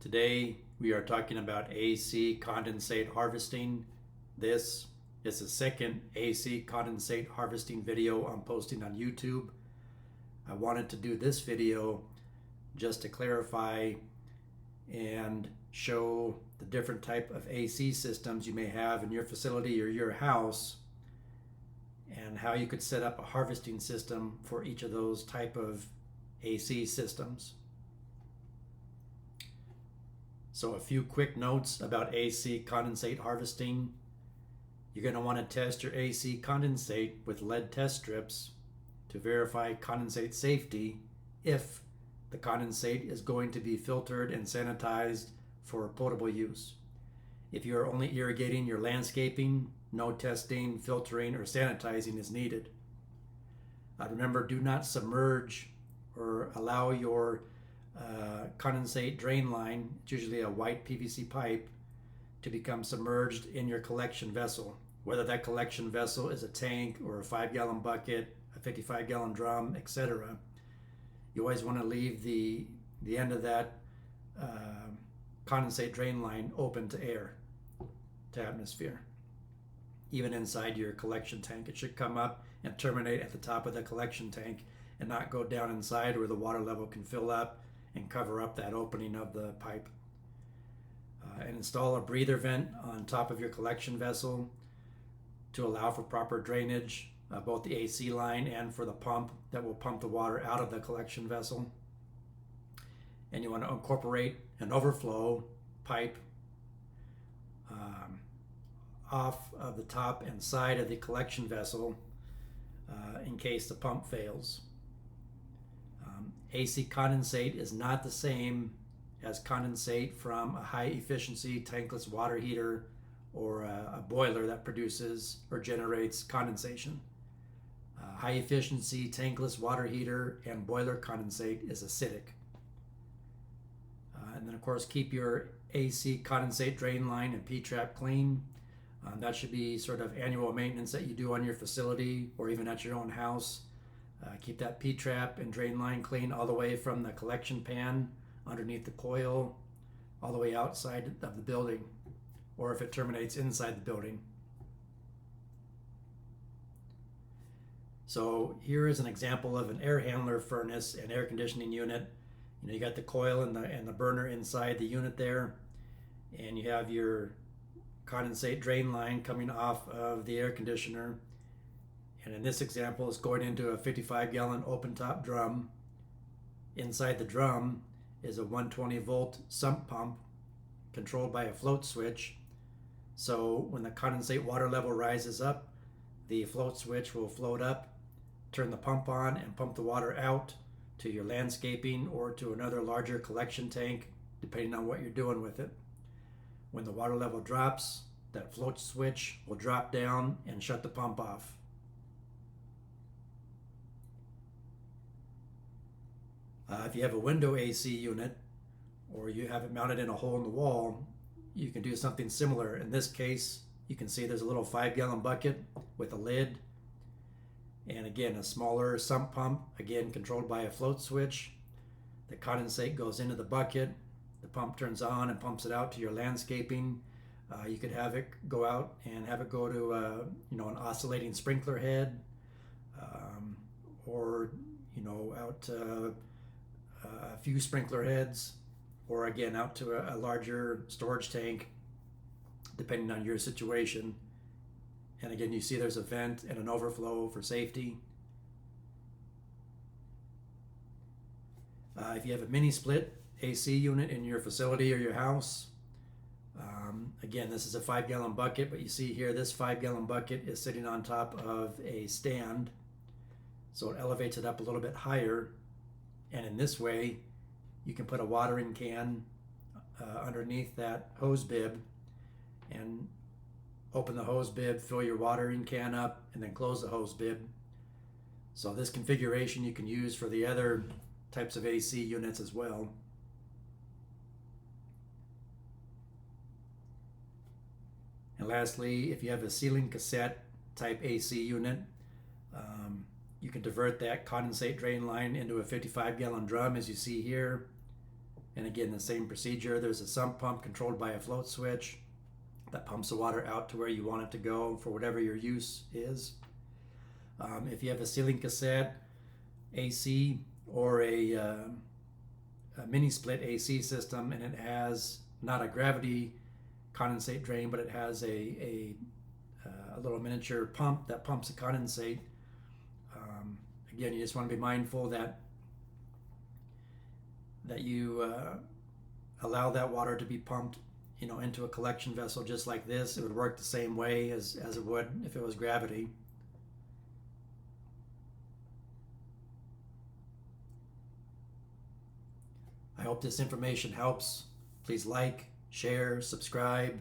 Today we are talking about AC condensate harvesting. This is the second AC condensate harvesting video I'm posting on YouTube. I wanted to do this video just to clarify and show the different type of AC systems you may have in your facility or your house, and how you could set up a harvesting system for each of those type of AC systems. So a few quick notes about AC condensate harvesting. You're going to want to test your AC condensate with lead test strips to verify condensate safety if the condensate is going to be filtered and sanitized for potable use. If you are only irrigating your landscaping, no testing, filtering, or sanitizing is needed. Remember, do not submerge or allow your condensate drain line, it's usually a white PVC pipe, to become submerged in your collection vessel. Whether that collection vessel is a tank or a 5-gallon bucket, a 55-gallon drum, etc. You always want to leave the end of that condensate drain line open to air, to atmosphere. Even inside your collection tank, it should come up and terminate at the top of the collection tank and not go down inside where the water level can fill up and cover up that opening of the pipe. And install a breather vent on top of your collection vessel to allow for proper drainage, both the AC line and for the pump that will pump the water out of the collection vessel. And you want to incorporate an overflow pipe off of the top and side of the collection vessel in case the pump fails. AC condensate is not the same as condensate from a high efficiency tankless water heater or a boiler that produces or generates condensation. High efficiency tankless water heater and boiler condensate is acidic. And then of course, keep your AC condensate drain line and P-trap clean. That should be sort of annual maintenance that you do on your facility or even at your own house. Keep that P-trap and drain line clean all the way from the collection pan underneath the coil all the way outside of the building, or if it terminates inside the building. So here is an example of an air handler furnace and air conditioning unit. You got the coil and the burner inside the unit there, and you have your condensate drain line coming off of the air conditioner. And in this example, it's going into a 55-gallon open top drum. Inside the drum is a 120-volt sump pump controlled by a float switch. So when the condensate water level rises up, the float switch will float up, turn the pump on, and pump the water out to your landscaping or to another larger collection tank, depending on what you're doing with it. When the water level drops, that float switch will drop down and shut the pump off. If you have a window AC unit or you have it mounted in a hole in the wall, you can do something similar. In this case, you can see there's a little 5-gallon bucket with a lid, and again a smaller sump pump, again controlled by a float switch. The condensate goes into the bucket, the pump turns on and pumps it out to your landscaping. You could have it go out and have it go to an oscillating sprinkler head, or out to a few sprinkler heads, or again out to a larger storage tank, depending on your situation. And again, you see there's a vent and an overflow for safety. If you have a mini split AC unit in your facility or your house, again, this is a 5-gallon bucket, but you see here this 5-gallon bucket is sitting on top of a stand, so it elevates it up a little bit higher. And in this way, you can put a watering can underneath that hose bib and open the hose bib, fill your watering can up, and then close the hose bib. So this configuration you can use for the other types of AC units as well. And lastly, if you have a ceiling cassette type AC unit, you can divert that condensate drain line into a 55-gallon drum, as you see here. And again, the same procedure. There's a sump pump controlled by a float switch that pumps the water out to where you want it to go for whatever your use is. If you have a ceiling cassette AC or a mini split AC system, and it has not a gravity condensate drain, but it has a little miniature pump that pumps the condensate. Again, you just want to be mindful that you allow that water to be pumped, into a collection vessel just like this. It would work the same way as it would if it was gravity. I hope this information helps. Please like, share, subscribe,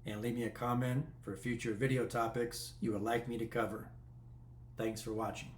and leave me a comment for future video topics you would like me to cover. Thanks for watching.